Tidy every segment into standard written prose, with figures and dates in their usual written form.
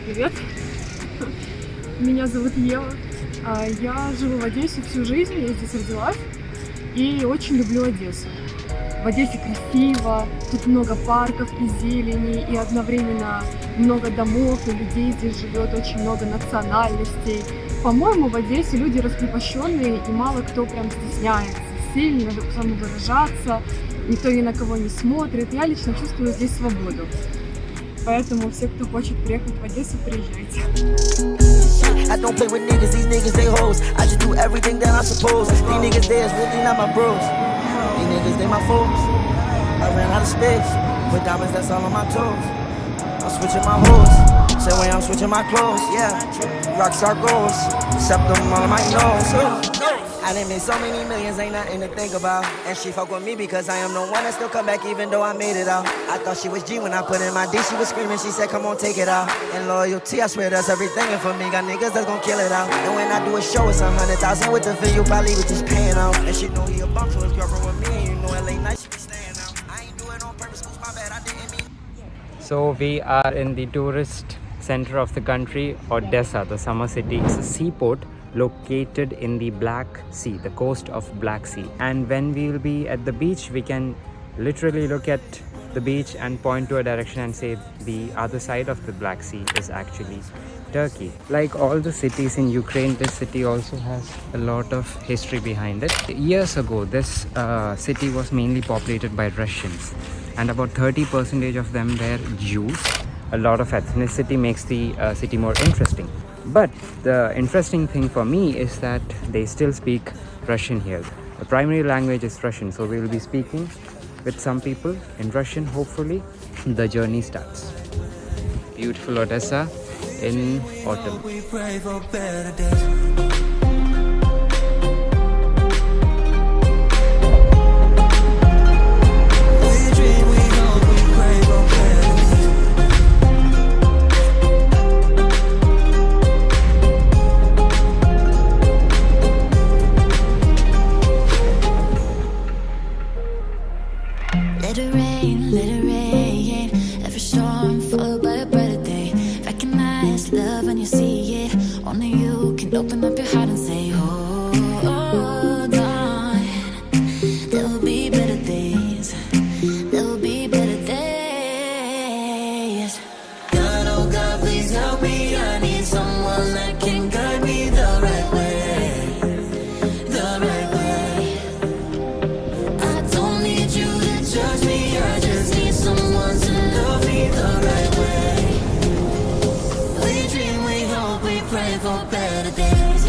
Привет, меня зовут Ева. Я живу в Одессе всю жизнь, я здесь родилась и очень люблю Одессу. В Одессе красиво, тут много парков и зелени, и одновременно много домов, и людей здесь живет очень много национальностей. По-моему, в Одессе люди раскрепощенные, и мало кто прям стесняется сильно самовыражаться, никто ни на кого не смотрит. Я лично чувствую здесь свободу. Поэтому все, кто хочет приехать в Одессу, приезжайте. I don't play with niggas, these niggas they hoes. I just do everything that I'm supposed. These niggas they is really not my bros. These niggas they my foes. I ran out of space. With diamonds that's all on my toes. I'm switching my hoes. Same way I'm switching my clothes. Yeah, rockstar goals. Septum all on my nose. I done made so many millions, ain't nothing to think about. And she fuck with me because I am the one that still come back even though I made it out. I thought she was G when I put in my D. She was screaming, she said, come on, take it out. And loyalty, I swear that's everything for me. Got niggas that's gon' kill it out. And when I do a show, it's 100,000 with the fee. You probably was just paying out. And she know he a bump, so his girlfriend with me. And you know LA night, she be staying out. I ain't do it on purpose, oops, my bad, I didn't mean. So we are in the tourist center of the country, Odessa, the summer city. It's a seaport located in the Black Sea, the coast of Black Sea. And when we will be at the beach, we can literally look at the beach and point to a direction and say the other side of the Black Sea is actually Turkey. Like all the cities in Ukraine, this city also has a lot of history behind it. Years ago, this city was mainly populated by Russians, and about 30% of them were Jews. A lot of ethnicity makes the city more interesting. But the interesting thing for me is that they still speak Russian here. The primary language is Russian, so we will be speaking with some people in Russian. Hopefully, the journey starts. Beautiful Odessa in autumn. We pray for better days. Let it rain, every storm followed by a brighter day. Recognize love when you see it. Only you can open up your heart and say, hold on. There will be better days. There will be better days. God, oh God, please help me. I need someone that can guide me the right way. The right way. I don't need you to judge me. I just need someone to love me the right way. We dream, we hope, we pray for better days.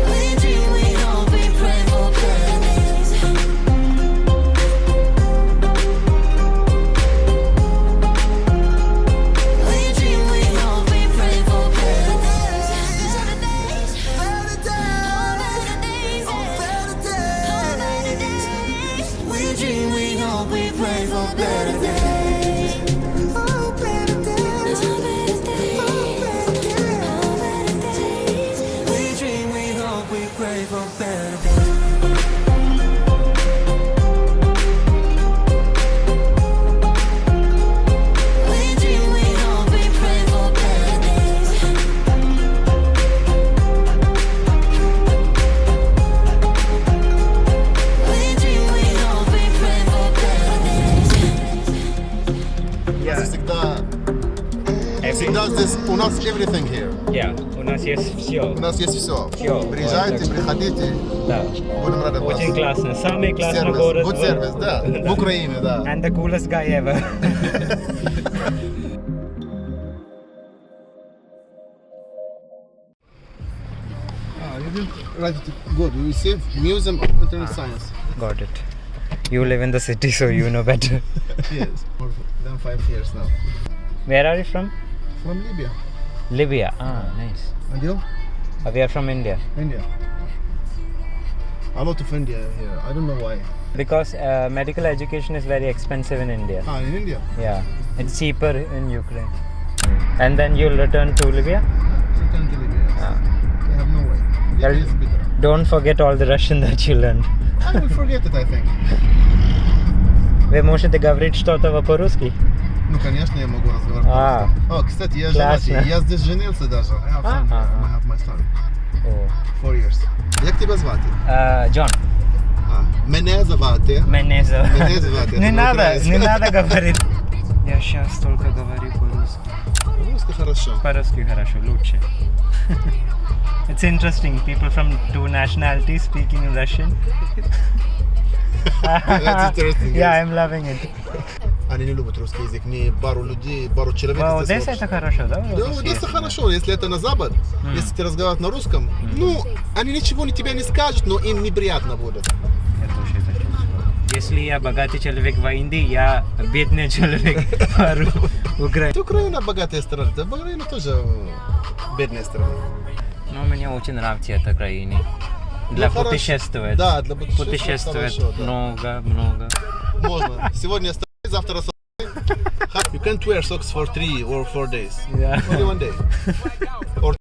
We dream, we hope, we pray for better days. We dream, we hope, we pray for better days. Better days, better days, better days. We dream, we hope, we pray for better days. Oh, better days, oh, better days, oh, better days. We dream, we hope, we pray for better days. We dream, we hope, we pray for better days. We dream, we hope, we pray for better days. Всегда здесь у нас everything here. Yeah, у нас есть все. У нас есть все. Всё. Приезжайте, приходите. Да. Будем рады вас. Очень классно. Самый классный Сервис, город. good service, да. В Украине, да. And the coolest guy ever. Right, good. You see, Museum of Internet Science. Got it. You live in the city, so you know better. Yes, more than 5 years now. Where are you from? From Libya. Libya. Ah, nice. And you? We are from India. India. A lot of India here. I don't know why. Because medical education is very expensive in India. Ah, in India? Yeah, it's cheaper in Ukraine. And then you'll return to Libya? Return to Libya. Yes. Ah. They have no way. Libya Well- is better. Don't forget all the Russian that you learned. I will forget it, I think. Вы можете говорить что-то по-русски? Ну, конечно, я могу разговаривать А. по-русски. О, кстати, я женатый. Классно. Я здесь женился даже. I have son. I have my son. О. 4 years. Як тебе звати? Джон. Мене звати. Мене Мене звати. Не Это надо, украинский. не надо говорить. Я сейчас только говорю по-русски. Русский хорошо. По-русски хорошо, лучше. It's interesting, people from two nationalities speaking Russian. That's interesting. Yeah, yes. I'm loving it. Они не любят русский язык. Не пару людей, пару человек. В здесь Одессе вообще. это хорошо, да? Да, в Одессе хорошо, если это на запад, если ты разговариваешь на русском, ну, они ничего тебе не скажут, но им неприятно будет. Я тоже это чувствую. Если я богатый человек в Индии, я бедный человек в Украине. Это Украина богатая страна, это Украина тоже бедная страна. Но мне очень нравится эта Украина. Для хорошо. путешествовать. Да, для путешествия Путешествовать хорошо, да. много. Можно. Сегодня с тобой, завтра с тобой. You can't wear socks for 3 or 4 days. Yeah. Only 1 day. Or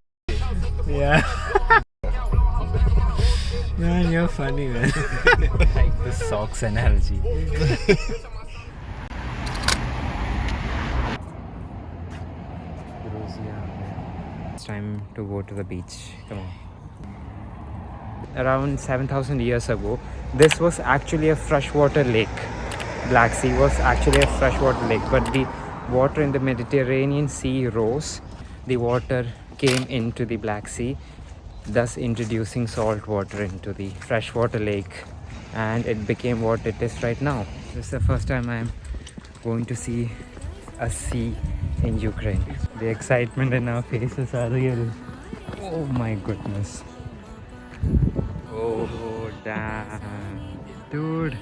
Yeah. Man, you're funny, man. Like the socks analogy. It's time to go to the beach. Come on. Around 7,000 years ago, this was actually a freshwater lake. Black Sea was actually a freshwater lake, but the water in the Mediterranean Sea rose. The water came into the Black Sea, thus introducing salt water into the freshwater lake, and it became what it is right now. This is the first time I'm going to see a sea in Ukraine. The excitement in our faces are real. Oh my goodness. Oh damn. Dude,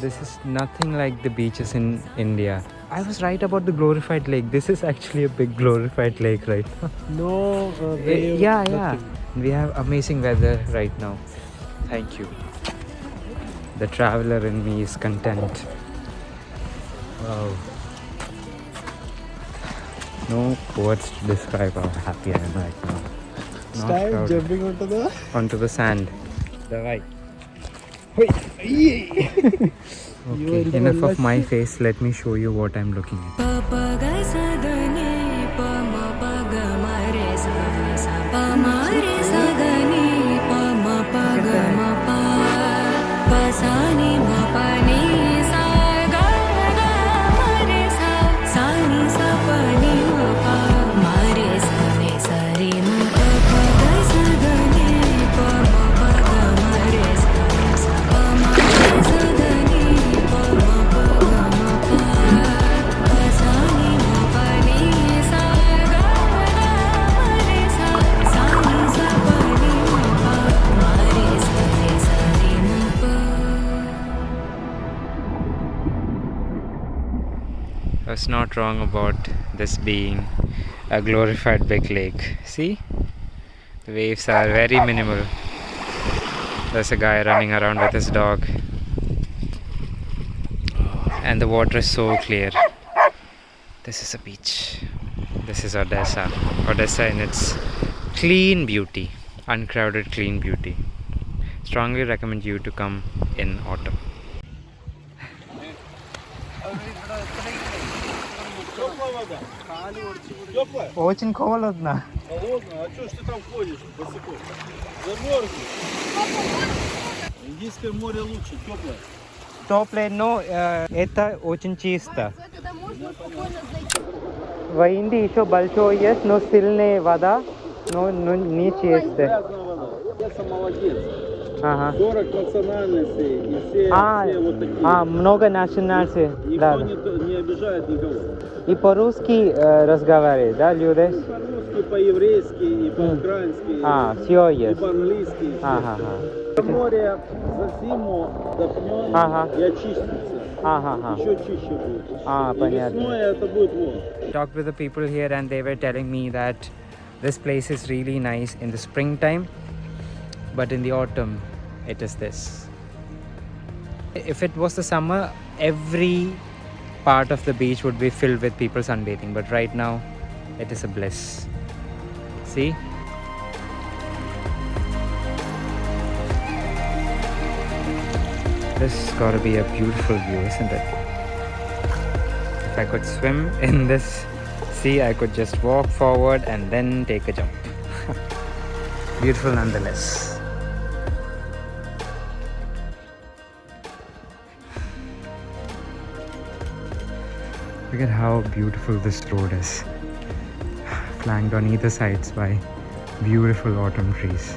this is nothing like the beaches in India. I was right about the glorified lake. This is actually a big glorified lake right now. No, Yeah. We have amazing weather right now. Thank you. The traveler in me is content. Wow. No words to describe how happy I am right now. Not Start proud. jumping Onto the sand. Davai. Okay, enough of my face. Let me show you what I'm looking at. I was not wrong about this being a glorified big lake. See? The waves are very minimal. There's a guy running around with his dog. And the water is so clear. This is a beach. This is Odessa. Odessa in its clean beauty. Uncrowded clean beauty. Strongly recommend you to come in autumn. Очень холодно. Холодно? А что ж ты там ходишь босиком? Замерзнешь. Индийское море лучше, теплое. Теплое, но это очень чисто. В Индии еще большой есть, но сильная вода, но не чистая. Грязная вода. Одесса молодец. Ага. 40 национальностей и все вот такие. Много национальностей. Никто Да. не обижает никого. И по-русски разговаривают, да, люди? По-русски, по-еврейски, и по-украински, все и есть. по-английски. Ага. Море за зиму допнет Ага. и очистится. Ага. Еще чище будет. И понятно. весной это будет вот. Talked with the people here and they were telling me that this place is really nice in the springtime, but in the autumn it is this. If it was the summer, every part of the beach would be filled with people sunbathing, but right now it is a bliss. See? This has got to be a beautiful view, isn't it? If I could swim in this sea, I could just walk forward and then take a jump. Beautiful nonetheless. Look at how beautiful this road is, flanked on either sides by beautiful autumn trees.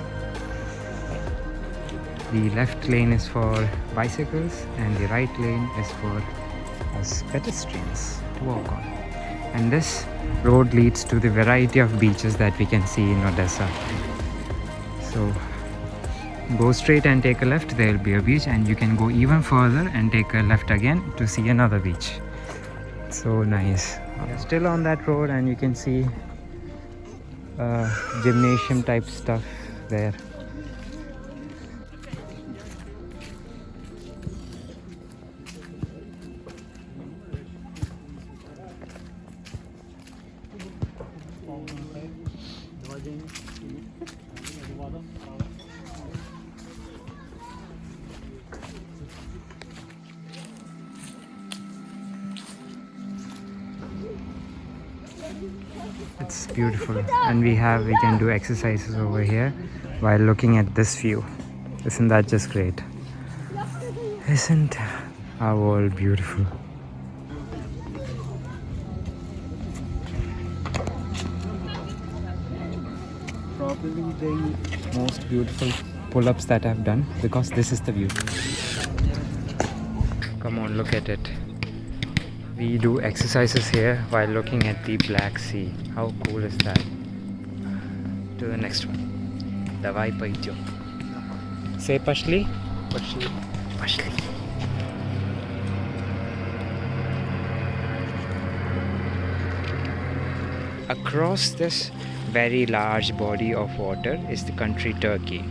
The left lane is for bicycles and the right lane is for us pedestrians to walk on. And this road leads to the variety of beaches that we can see in Odessa. So go straight and take a left, there will be a beach, and you can go even further and take a left again to see another beach. So nice. Still on that road, and you can see gymnasium type stuff there. It's beautiful, and we can do exercises over here while looking at this view. Isn't that just great? Isn't our world beautiful? Probably the most beautiful pull-ups that I've done, because this is the view. Come on, look at it. We do exercises here while looking at the Black Sea. How cool is that? To the next one. Davai paidyo. Say Pashli. Pashli. Pashli. Across this very large body of water is the country Turkey.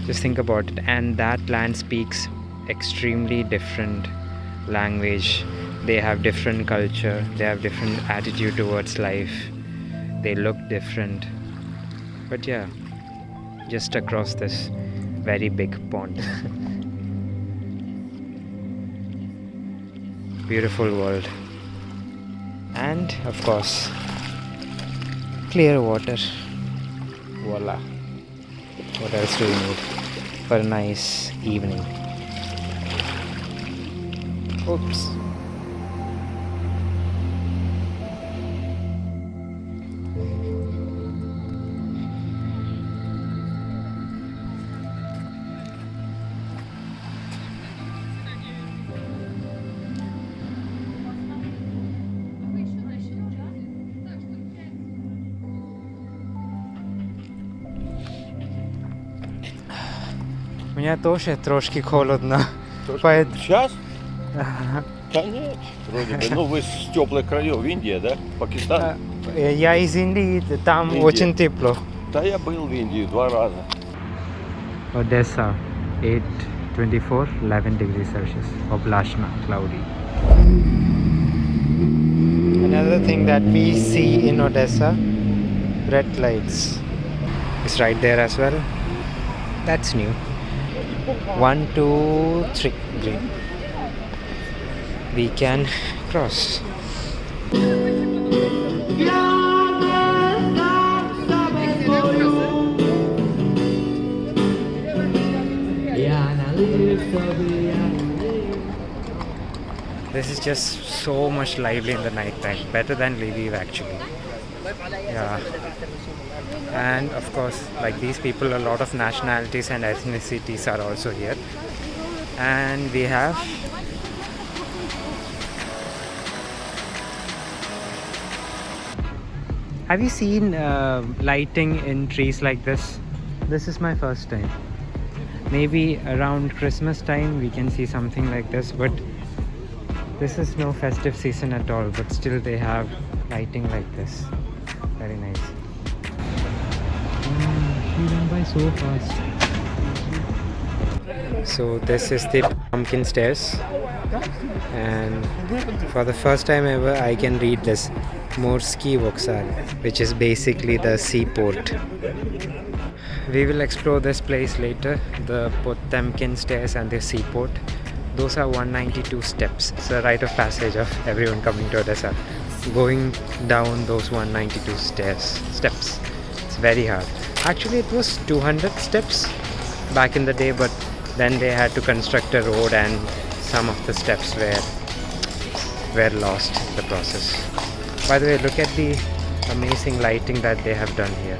Just think about it. And that land speaks extremely different language. They have different culture, they have different attitude towards life, they look different. But yeah, just across this very big pond. Beautiful world. And of course, clear water. Voila. What else do we need for a nice evening? Oops. У меня тоже трошки холодно. Сейчас? Да нет, вроде бы. Ну вы с теплых краев, Индия, да? Пакистан? Я из Индии, там Индия. очень тепло. Да я был в Индии 2 раза. Odessa, 8:24, 11 degrees Celsius. Oblashna, cloudy. Another thing that we see in Odessa, red lights. It's right there as well. That's new. 1, 2, 3, green. We can cross. This is just so much lively in the night time, better than Lviv actually. Yeah. And of course, like these people, a lot of nationalities and ethnicities are also here. And we have you seen lighting in trees like this? This is my first time. Maybe around Christmas time we can see something like this, but this is no festive season at all, but still they have lighting like this. Very nice. We went by so fast. So this is the pumpkin stairs, and for the first time ever I can read this Morski Vokzal, which is basically the seaport. we will explore this place later, the Potemkin stairs and the seaport. Those are 192 steps. It's a rite of passage of everyone coming to Odessa, going down those 192 steps. It's very hard. Actually, it was 200 steps back in the day, but then they had to construct a road and some of the steps were lost in the process. By the way, look at the amazing lighting that they have done here.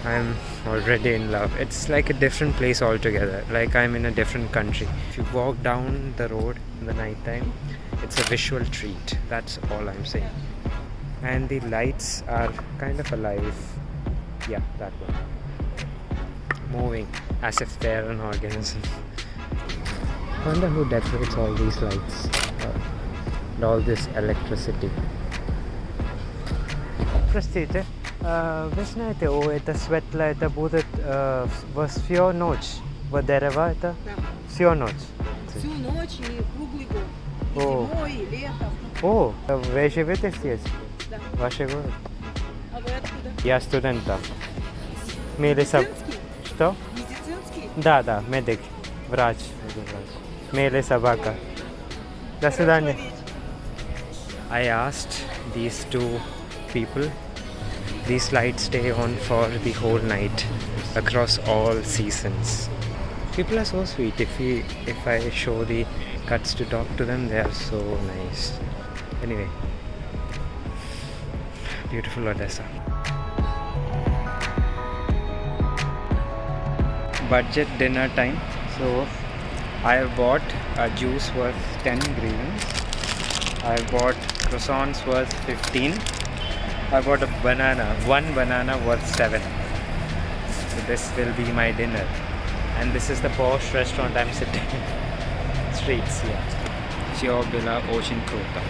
I'm already in love. It's like a different place altogether, like I'm in a different country. If you walk down the road in the night time, it's a visual treat. That's all I'm saying. And the lights are kind of alive. Yeah, that one. Moving as if they're an organism. I wonder who decorates all these lights and all this electricity. Простите, вы знаете, это светло, это будет всю ночь, в дерево это всю ночь. Всю ночь и круглый год. И О. зимой, и летом. О, вы живете здесь? Да. Ваш город? А вы откуда? Я студент там. Медицинский? Что? Медицинский? Да, медик, врач. Мели собака. До свидания. I asked these two people. These lights stay on for the whole night across all seasons. People are so sweet. If I show the cuts to talk to them, they are so nice. Anyway, beautiful Odessa. Budget dinner time. So I bought a juice worth 10 hryvnias. I bought croissants worth 15. I bought one banana worth 7. So this will be my dinner. And this is the posh restaurant I'm sitting in. Streets, yeah. Fiobilla Ocean Kruta.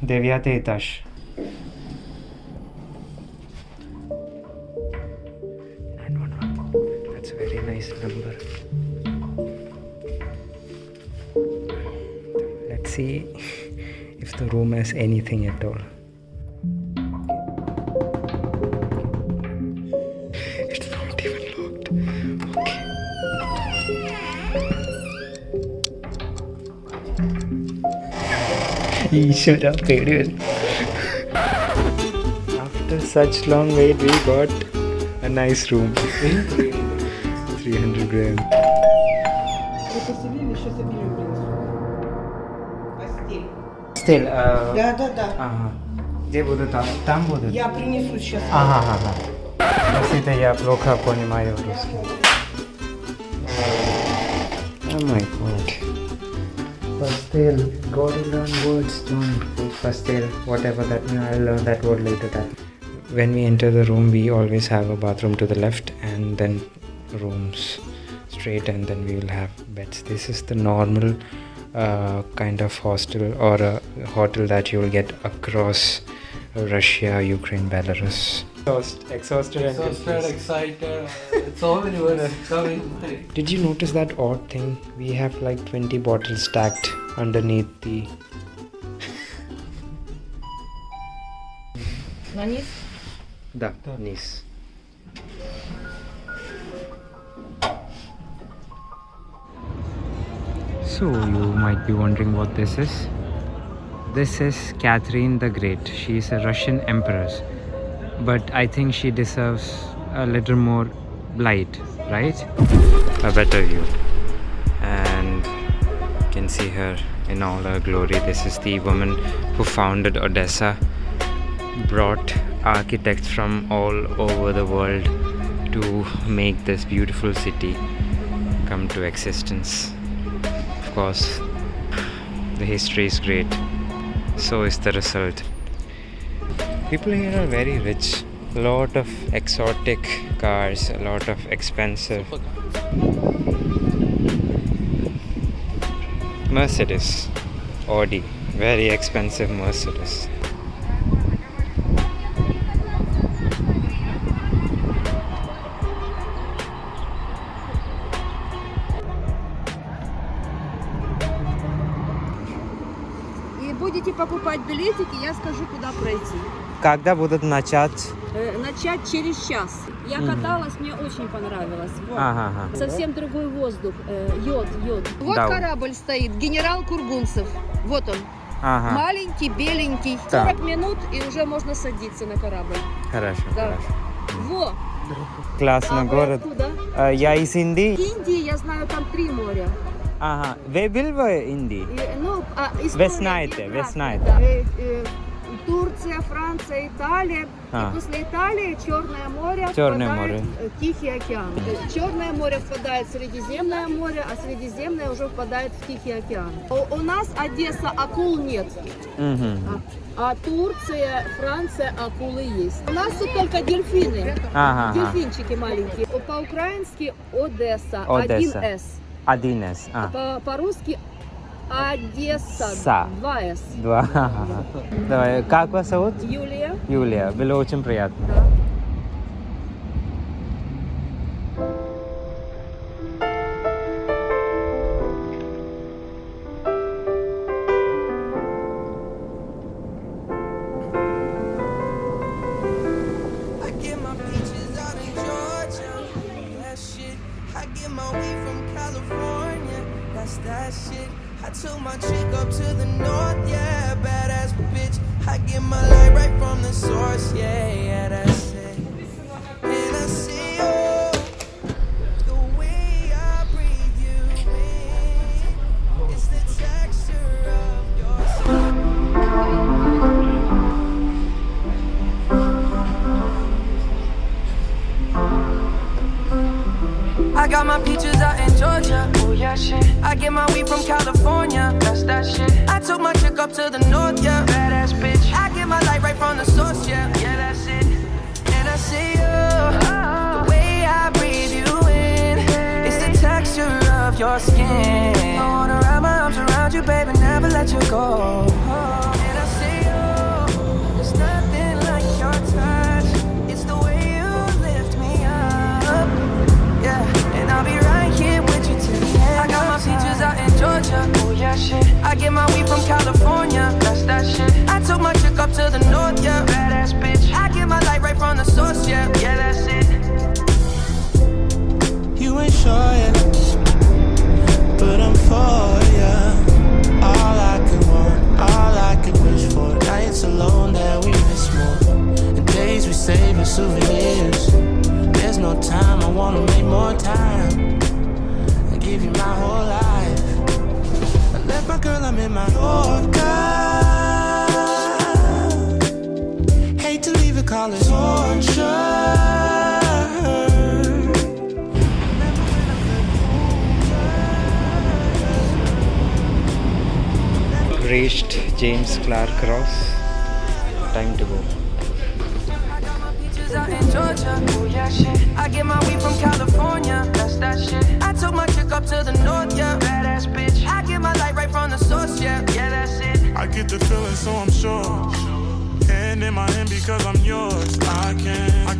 Девятый этаж. 911. That's a very nice number. Let's see if the room has anything at all. It's not even locked. Okay. Shut up, idiot. After such long wait, we got a nice room. 300 grams. Поселили, сейчас я белье принесу. Постель. Still, Да. ага. Где будут? Там будут? Я принесу сейчас. Ага. Простите, я плохо понимаю русский. Oh my god. Pastel. Gotta learn words, John. Pastel, whatever that means, I'll learn that word later. When we enter the room, we always have a bathroom to the left and then rooms straight, and then we will have beds. This is the normal kind of hostel or a hotel that you will get across Russia, Ukraine, Belarus. Exhausted, excited. It's all in yours. Did you notice that odd thing? We have like 20 bottles stacked underneath the... На низ? Да, низ. So you might be wondering what this is. This is Catherine the Great. She is a Russian empress, but I think she deserves a little more light, right? A better view. And you can see her in all her glory. This is the woman who founded Odessa, brought architects from all over the world to make this beautiful city come to existence. Of course, the history is great. So is the result. People here are very rich. A lot of exotic cars, a lot of expensive Mercedes, Audi, very expensive Mercedes. билетики, я скажу, куда пройти. Когда будут начать? Начать через час. Я каталась, мне очень понравилось. Вот. Ага. Совсем другой воздух. Йод. Вот Да. корабль стоит, генерал Кургунцев. Вот он. Ага. Маленький, беленький. Да. 40 минут и уже можно садиться на корабль. Хорошо, Да. хорошо. Во! Классно А вы город. откуда? Я из Индии. Индии, я знаю, там 3 моря. Ага. Вы были в Индии? История Вы знаете, география, вы знаете. да. Турция, Франция, Италия. А. И после Италии Черное море Черное впадает море. в Тихий океан. Черное море впадает в Средиземное море, а Средиземное уже впадает в Тихий океан. У нас Одесса акул нет. Мгм. А Турция, Франция акулы есть. У нас тут только дельфины. Ага. Дельфинчики маленькие. По-украински Одесса. Одесса. 1С. 1С. По-русски Одесса. Са. 2С. 2. Давай. Как вас зовут? Юлия. Юлия. Было очень приятно. Да. I get my peaches out in Georgia, that shit. I get my weed from California, that's that shit. I took my chick up to the north, yeah, badass bitch. I get my light right from the source, yeah, that's it. And I see you, the way I breathe you in, it's the texture of your skin. I got my peaches out in Georgia. Oh yeah, shit. I get my weed from California. That's that shit. I took my chick up to the north, yeah. Badass bitch. I get my light right from the source, yeah. Yeah, that's it. And I see you, the way I breathe you in, it's the texture of your skin. I wanna wrap my arms around you, baby, never let you go. And I see you, there's nothing like your touch. It's the way you lift me up. Yeah, and I'll be right here with you till the end. I got my peaches out in Georgia. Oh yeah, shit. I get my weed from California. That's that shit. I took my chick up to the north, yeah. Badass bitch. I get my light right from the source, yeah. Yeah, that's it. You ain't sure yet, but I'm for ya. All I could want, all I could wish for. Nights alone that we miss more, and days we save as souvenirs. There's no time, I wanna make more time and give you my whole life. I left my girl, I'm in my Yorker. Hate to leave it, call it torture. Reached James Clark Cross. Time to go. Out in Georgia, oh yeah, shit. I get my weed from California, that's that shit. I took my chick up to the north, yeah. Badass bitch. I get my light right from the source, yeah. Yeah, that's it. I get the feeling, so I'm sure. Hand in my hand because I'm yours. I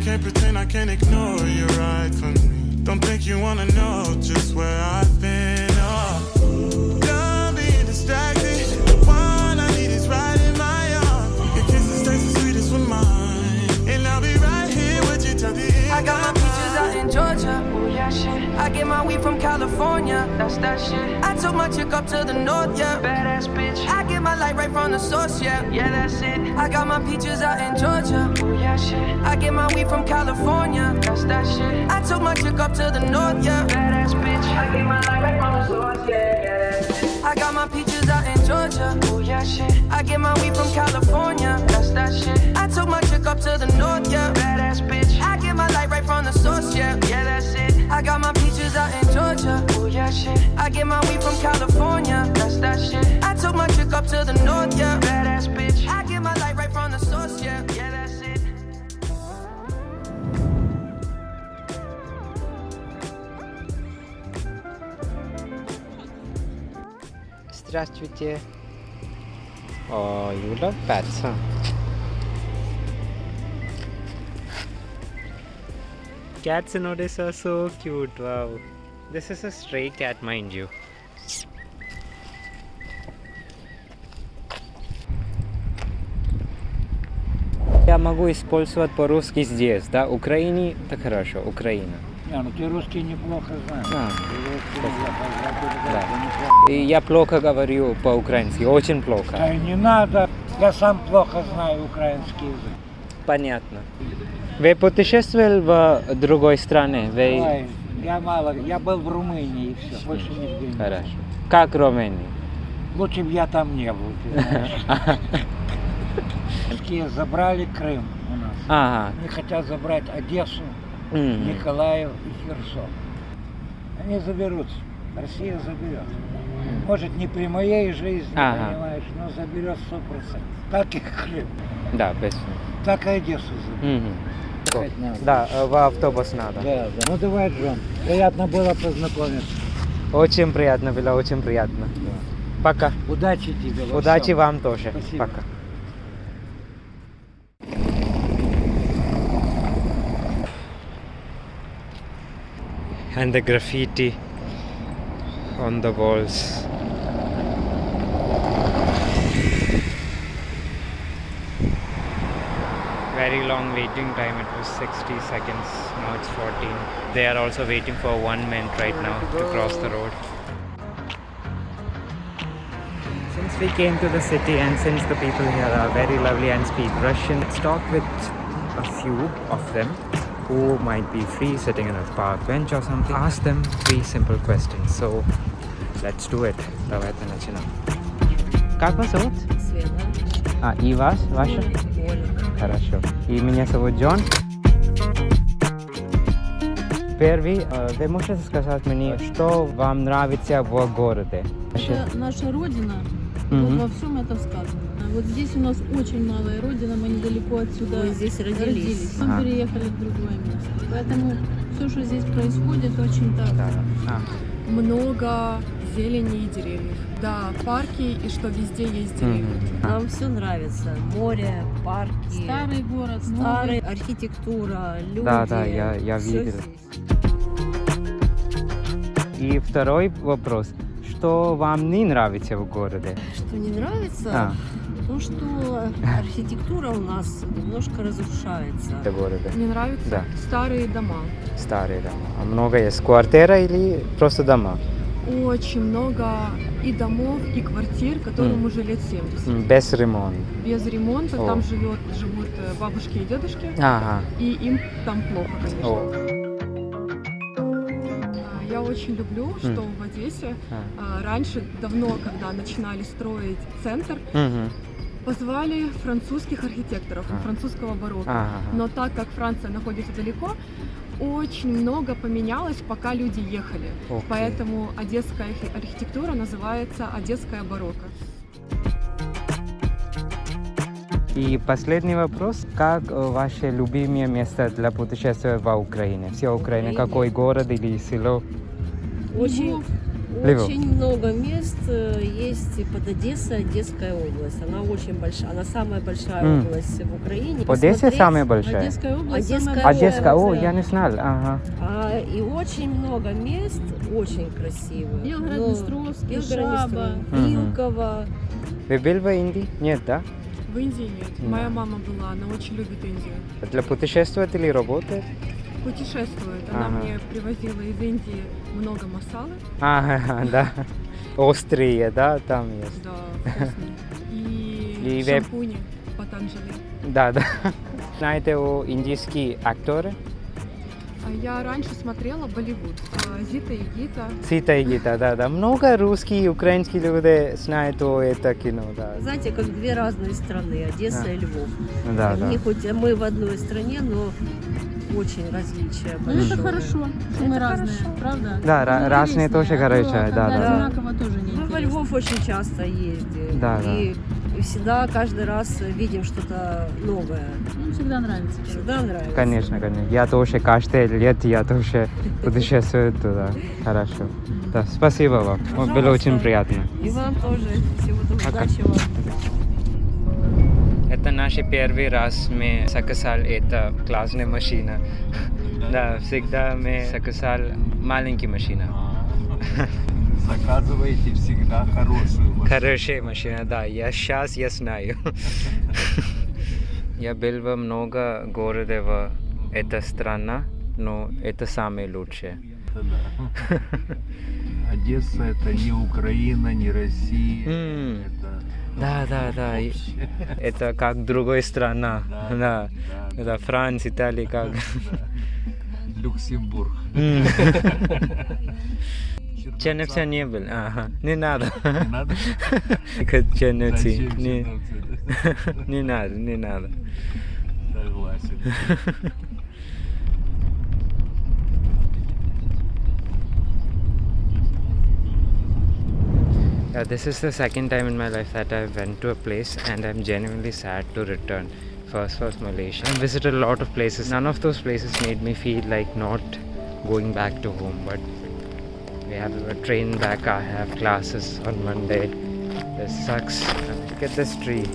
can't pretend, I can't ignore you right from me. Don't think you wanna know just where I've been. Oh, done being distracted. The one I need is right in my arms. Your kisses taste the sweetest with mine, and I'll be right here with you till the end. I got my peaches out in Georgia, oh yeah, shit. I get my weed from California, that's that shit. I took my chick up to the north, yeah. Badass bitch. I get my light right from the source, yeah. Yeah, that's it. I got my peaches out in Georgia, oh yeah, shit. I get my weed from California, that's that shit. I took my chick up to the north, yeah. Badass bitch. I get my light right from the source, yeah. I got my peaches out in Georgia, oh yeah, shit. I get my weed from California, that's that shit. I took my chick up to the north, yeah. Badass bitch. I get my light right from the source, yeah. Yeah, that's it. I got my peaches out in Georgia, oh yeah, shit. I get my weed from California, that's that shit. I took my chick up to the north, yeah. Badass bitch. I get my light right from the source, yeah. Yeah, that's it. Здравствуйте. Oh, you love pets, huh? Cats in Odessa are so cute. Wow. This is a stray cat, mind you. Я могу использовать по-русски здесь, да? Украине, так хорошо, Украина. Не, ну ты русский неплохо знаешь. А, Ты русский Да. неплохо. И я плохо говорю по-украински, очень плохо. Да и не надо. Я сам плохо знаю украинский язык. Понятно. Вы путешествовали в другой стране? Вы... Ой, я мало. Я был в Румынии и все. Больше нигде не. Хорошо. Как в Румынии? Лучше бы я там не был, ты знаешь. Русские забрали Крым у нас. Ага. Они хотят забрать Одессу, М. Николаев и Херсон. Они заберут. Россия заберет. Может, не при моей жизни, Ага. понимаешь, но заберет 100%. Так и Крым, Да, без. так и Одессу заберет. Мгм. Ехать надо. Да, в автобус надо. Да, да. Ну давай, Джон. Приятно было познакомиться. Очень приятно было, очень приятно. Пока. Удачи тебе. во Удачи всем. вам тоже. Спасибо. Пока. And the graffiti on the walls. Very long waiting time. It was 60 seconds. Now it's 14. They are also waiting for 1 minute right now to cross the road. Since we came to the city and since the people here are very lovely and speak Russian, let's talk with a few of them who might be free sitting in a park bench or something. Ask them 3 simple questions. So let's do it. Давайте начинаем. Как вас зовут? Света. И вас? Ваше? Хорошо. И меня зовут Джон. Первый, вы можете сказать мне, что вам нравится в городе? Это наша родина, Мгм. вот во всем это сказано. Вот здесь у нас очень малая родина, мы недалеко отсюда Мы здесь родились. Мы Ага. переехали в другое место. Поэтому все, что здесь происходит, очень так. Да. Много зелени и деревьев. Да, парки и что везде есть деревья. Нам все нравится. Море, парки, Старый город, старый, новый. архитектура, люди. Да, я всё видел. здесь. И второй вопрос. Что вам не нравится в городе? Что не нравится? А, То, что архитектура у нас немножко разрушается. в городе. Мне нравятся Да. старые дома. Старые дома. А много есть квартира или просто дома? Очень много и домов, и квартир, которым уже лет 70. Без ремонта. Без ремонта, О. там живут бабушки и дедушки, Ага. и им там плохо, конечно. О. Я очень люблю, что в Одессе раньше, давно, когда начинали строить центр, Мгм. позвали французских архитекторов, французского барокко. Ага. Но так как Франция находится далеко, очень много поменялось, пока люди ехали. Окей. Поэтому одесская архитектура называется одесская барокко. И последний вопрос. Как ваше любимое место для путешествия в Украине? Все Украина. Какой город или село? Очень, Львов. очень много мест есть под Одессой, Одесская область. Она очень большая, она самая большая область в Украине. Одесса Посмотреть- самая большая? Одесская область. Одесская самая Одесска. О, большая. я не знал. Ага. И очень много мест, очень красивых. Белгород, Но- Днестровский, Белгород, Шаба. Мгм. Вилково. Вы были в Индии? Нет, да? В Индии нет. Да. Моя мама была, она очень любит Индию. Для путешествовать или работать? Путешествует. Она Ага. мне привозила из Индии много масалы. Ага, да. Острые, да, там есть. Да, вкусные. И И вы- шампуни Патанджали. Да, да. Знаете о индийские актеры? А я раньше смотрела Болливуд. Зита и Гита. Сита и Гита, да, да. Много русские и украинские люди знают о это кино, да. Знаете, как две разные страны, Одесса Да. и Львов. Да, да. Они хоть мы в одной стране, но очень различия Ну большое. это хорошо, что мы разные, правда? Да, Ну, разные интереснее. тоже хорошо, А то да, когда да. одинаково тоже не Мы во интересно. Львов очень часто ездим. Да, и всегда, каждый раз видим что-то новое. Им всегда нравится. Всегда нравится. Конечно, конечно. Я тоже каждый лет я тоже путешествую туда. Хорошо. Да, спасибо вам. Было Пожалуйста. очень приятно. И вам тоже. Всего доброго. Пока. Удачи вам. Это наш первый раз мы заказали это классная машина. Да, всегда мы заказали маленькие машины. Заказывайте всегда хорошую машину. Хорошая машина, да. Я знаю. Я был во много городов. Эта страна, но это самое лучшее. Одесса это не Украина, не Россия. Да. Это как другая страна. Да. Это Франция, Италия, как. Люксембург. Черновца не был. Ага. Не надо. Не надо? Черновцы. Зачем Черновцы? Не надо. Согласен. This is the second time in my life that I went to a place and I'm genuinely sad to return. First was Malaysia. I visited a lot of places. None of those places made me feel like not going back to home. But we have a train back. I have classes on Monday. This sucks. Look at this tree.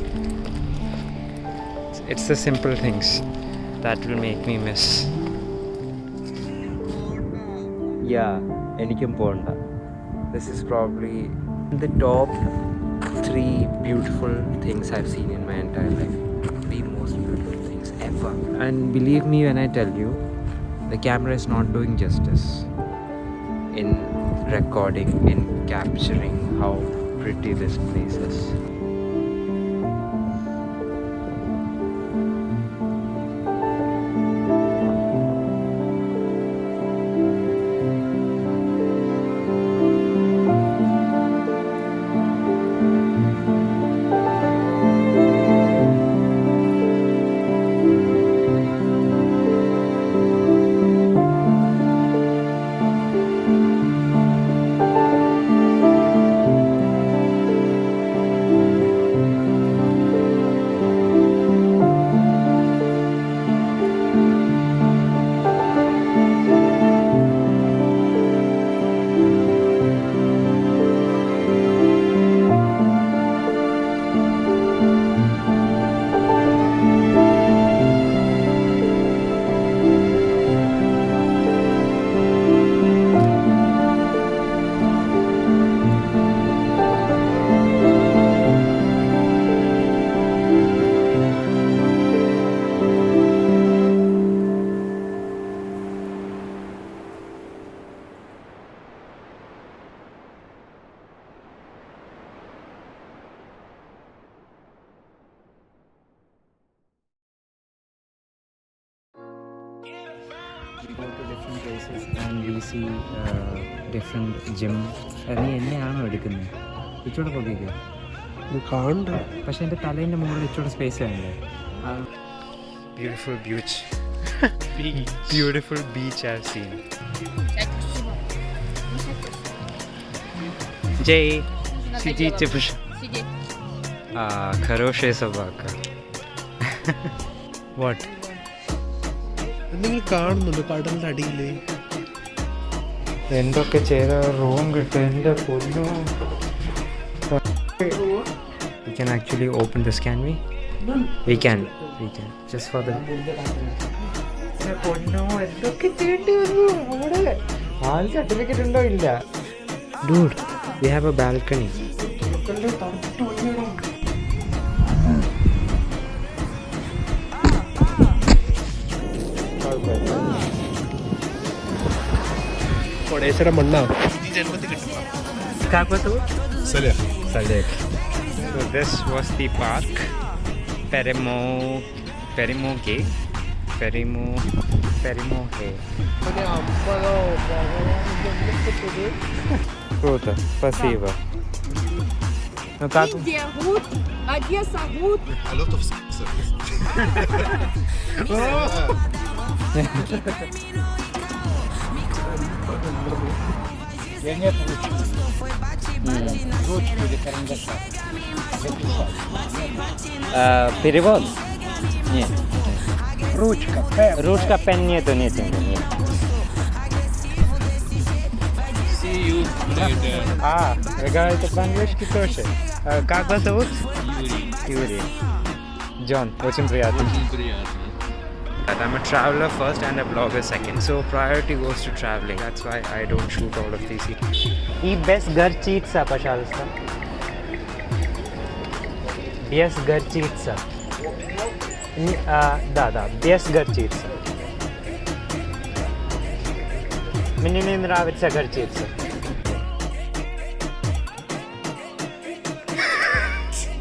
It's the simple things that will make me miss. Yeah, എനിക്കും പോണ്ട. This is probably the top 3 beautiful things I've seen in my entire life. The most beautiful things ever. And believe me when I tell you, the camera is not doing justice in recording, in capturing how pretty this place is. We go to different places and we see different gym. നീ എന്നെയാണോ എടുക്കുന്നത്? ഇച്ചോടെ പോകിക്കോ. പക്ഷെ എൻ്റെ തലേൻ്റെ മുകളിൽ ഇച്ചോടെ space വേണ്ടേ? Beautiful beach. Beautiful beach I've seen. Jay, сидите, Сидеть. Хорошая собака. What? നിങ്ങൾ കാണുന്നുണ്ട് കടലിന്റെ അടിയില് എന്തൊക്കെ ചെയ്ത റൂം കിട്ടും എൻ്റെ പൊന്നു. We can actually open this, can we? We can. Just for the പൊന്നോ എന്തൊക്കെ ചെയ്യേണ്ടി വന്നു അവിടെ. ആൾ സർട്ടിഫിക്കറ്റ് ഉണ്ടോ ഇല്ല. Dude, we have a balcony. ഒഡേശയുടെ മണ്ണാ Salek. So this was the park. Perimo Hay. Круто, спасибо. Ну как? Индия гуд, Одесса гуд. A lot of service. Я нет ручки. Ручки или карандаша. Перевод? Нет. Ручка, пен. Ручка, пен нету, нет. Вы говорите по-английски тоже. Как вас зовут? Юрий. Джон, очень приятно. I'm a traveler first and a blogger second. So priority goes to traveling. That's why I don't shoot all of these. И без горчица, пожалуйста. Без горчица. Да, без горчицы. Мне не нравится горчица.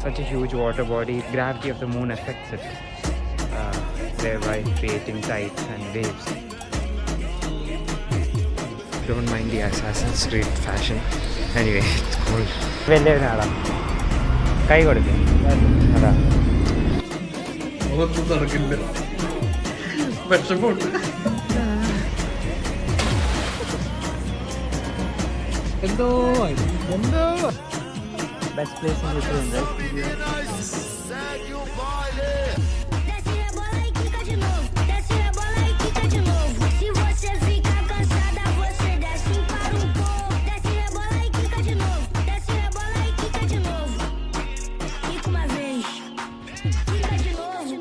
Such a huge water body, gravity of the moon affects it, thereby creating tides and waves. Don't mind the Assassin's Creed fashion. Anyway, it's cold. വലിയവനാടാ കൈ കൊടുക്കും അതാ നടക്കില്ല വിഷമുണ്ട് best place in Ukraine, right? Desce rebola e quica de novo. Desce rebola e quica de novo. Se você ficar cansada, você desce e para um pouco. Desce rebola e quica de novo. Desce rebola e quica de novo. Quica uma vez. Quica de novo.